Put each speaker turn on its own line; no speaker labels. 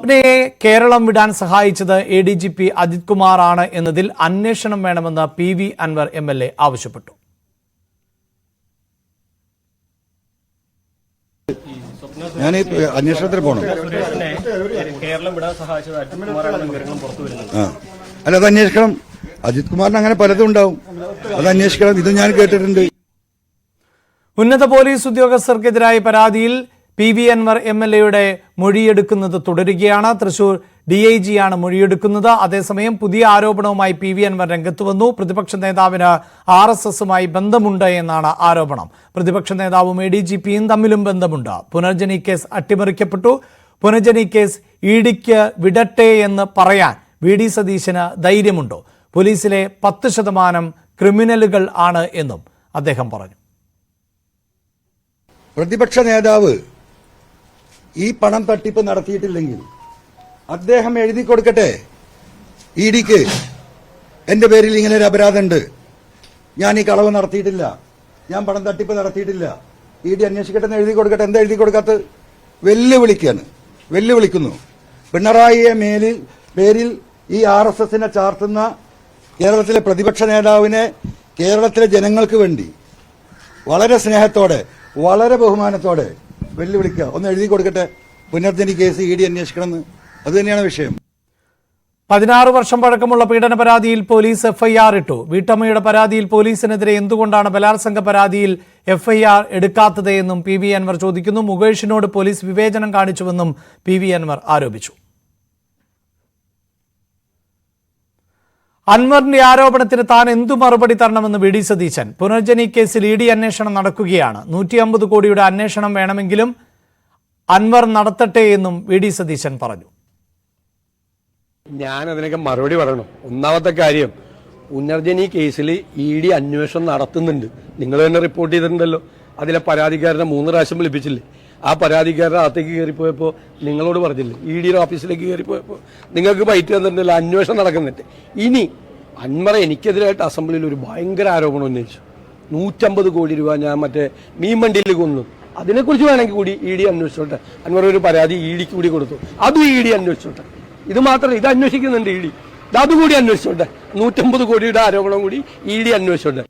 സ്വപ്നയെ കേരളം വിടാൻ സഹായിച്ചത് ADGP അജിത് കുമാർ ആണ് എന്നതിൽ അന്വേഷണം വേണമെന്ന് PV അൻവർ MLA ആവശ്യപ്പെട്ടു.
ഞാൻ അന്വേഷണത്തിന് പോകണം. അല്ല, അത് അന്വേഷിക്കണം. അജിത് കുമാറിന് അങ്ങനെ പലതും ഉണ്ടാവും, അത് അന്വേഷിക്കണം. ഇത് ഞാൻ കേട്ടിട്ടുണ്ട്.
ഉന്നത പോലീസ് ഉദ്യോഗസ്ഥർക്കെതിരായ പരാതിയിൽ PV അൻവർ MLAയുടെ മൊഴിയെടുക്കുന്നത് തുടരുകയാണ്. തൃശൂർ DIG ആണ് മൊഴിയെടുക്കുന്നത്. അതേസമയം പുതിയ ആരോപണവുമായി PV അൻവർ രംഗത്ത് വന്നു. പ്രതിപക്ഷ നേതാവിന് RSSുമായി ബന്ധമുണ്ട് എന്നാണ് ആരോപണം. പ്രതിപക്ഷ നേതാവും ADGPയും തമ്മിലും ബന്ധമുണ്ട്. പുനർജനി കേസ് അട്ടിമറിക്കപ്പെട്ടു. പുനർജനി കേസ് EDക്ക് വിടട്ടെ എന്ന് പറയാൻ VD സതീശന് ധൈര്യമുണ്ടോ? പോലീസിലെ 10% ക്രിമിനലുകൾ ആണ് എന്നും അദ്ദേഹം പറഞ്ഞു.
പ്രതിപക്ഷ നേതാവ് ഈ പണം തട്ടിപ്പ് നടത്തിയിട്ടില്ലെങ്കിൽ അദ്ദേഹം എഴുതി കൊടുക്കട്ടെ EDക്ക്, എന്റെ പേരിൽ ഇങ്ങനെ ഒരു അപരാധമുണ്ട്, ഞാൻ ഈ കളവ് നടത്തിയിട്ടില്ല, ഞാൻ പണം തട്ടിപ്പ് നടത്തിയിട്ടില്ല, ED അന്വേഷിക്കട്ടെ എന്ന് എഴുതി കൊടുക്കട്ടെ. എന്താ എഴുതി കൊടുക്കാത്ത? വെല്ലുവിളിക്കുന്നു. പിണറായിയെ പേരിൽ ഈ RSSനെ ചാർത്തുന്ന കേരളത്തിലെ പ്രതിപക്ഷ നേതാവിനെ കേരളത്തിലെ ജനങ്ങൾക്ക് വേണ്ടി വളരെ സ്നേഹത്തോടെ, വളരെ ബഹുമാനത്തോടെ വെല്ലുവിളിക്കുക. ഒന്ന് എഴുതി കൊടുക്കട്ടെ, പുനർജനി കേസ് ED അന്വേഷിക്കണമെന്ന്. അത് തന്നെയാണ് വിഷയം.
16 വർഷം പഴക്കമുള്ള പീഡന പരാതിയിൽ പോലീസ് FIR ഇട്ടു. വീട്ടമ്മയുടെ പരാതിയിൽ പോലീസിനെതിരെ എന്തുകൊണ്ടാണ് ബലാത്സംഗ പരാതിയിൽ FIR എടുക്കാത്തത് എന്നും PV അൻവർ ചോദിക്കുന്നു. മുകേഷിനോട് പോലീസ് വിവേചനം കാണിച്ചുവെന്നും PV അൻവർ ആരോപിച്ചു. അൻവറിന്റെ ആരോപണത്തിന് താൻ എന്തു മറുപടി തരണമെന്ന് VD സതീശൻ. പുനർജനി കേസിൽ ED അന്വേഷണം നടക്കുകയാണ്. 150 കോടിയുടെ അന്വേഷണം വേണമെങ്കിലും അൻവർ നടത്തട്ടെ എന്നും VD സതീശൻ പറഞ്ഞു.
ഞാൻ അതിനൊക്കെ മറുപടി പറയണം. ഒന്നാമത്തെ കാര്യം, പുനർജനി കേസിൽ ED അന്വേഷണം നടത്തുന്നുണ്ട്. നിങ്ങൾ തന്നെ റിപ്പോർട്ട് ചെയ്തിട്ടുണ്ടല്ലോ. അതിലെ പരാതിക്കാരനെ 3 പ്രാവശ്യം വിളിപ്പിച്ചില്ലേ? ആ പരാതിക്കാരൻ്റെ അകത്തേക്ക് കയറിപ്പോയപ്പോൾ നിങ്ങളോട് പറഞ്ഞില്ലേ? EDയുടെ ഓഫീസിലേക്ക് കയറിപ്പോയപ്പോൾ നിങ്ങൾക്ക് ബൈറ്റ് തന്നിട്ടുണ്ടല്ലോ. അന്വേഷണം നടക്കുന്നുണ്ട്. ഇനി അൻവർ എനിക്കെതിരായിട്ട് അസംബ്ലിയിൽ ഒരു ഭയങ്കര ആരോപണം ഉന്നയിച്ചു. 150 കോടി രൂപ ഞാൻ മറ്റേ മീൻ വണ്ടിയിൽ കൊന്നു. അതിനെക്കുറിച്ച് വേണമെങ്കിൽ കൂടി ED അന്വേഷിച്ചോട്ടെ. അൻവർ ഒരു പരാതി EDക്ക് കൂടി കൊടുത്തു, അതും ED അന്വേഷിച്ചോട്ടെ. ഇത് മാത്രമല്ല, ഇത് അന്വേഷിക്കുന്നുണ്ട് ED, അതുകൂടി അന്വേഷിച്ചോട്ടെ. 150 കോടിയുടെ ആരോപണം കൂടി ED അന്വേഷിച്ചോട്ടെ.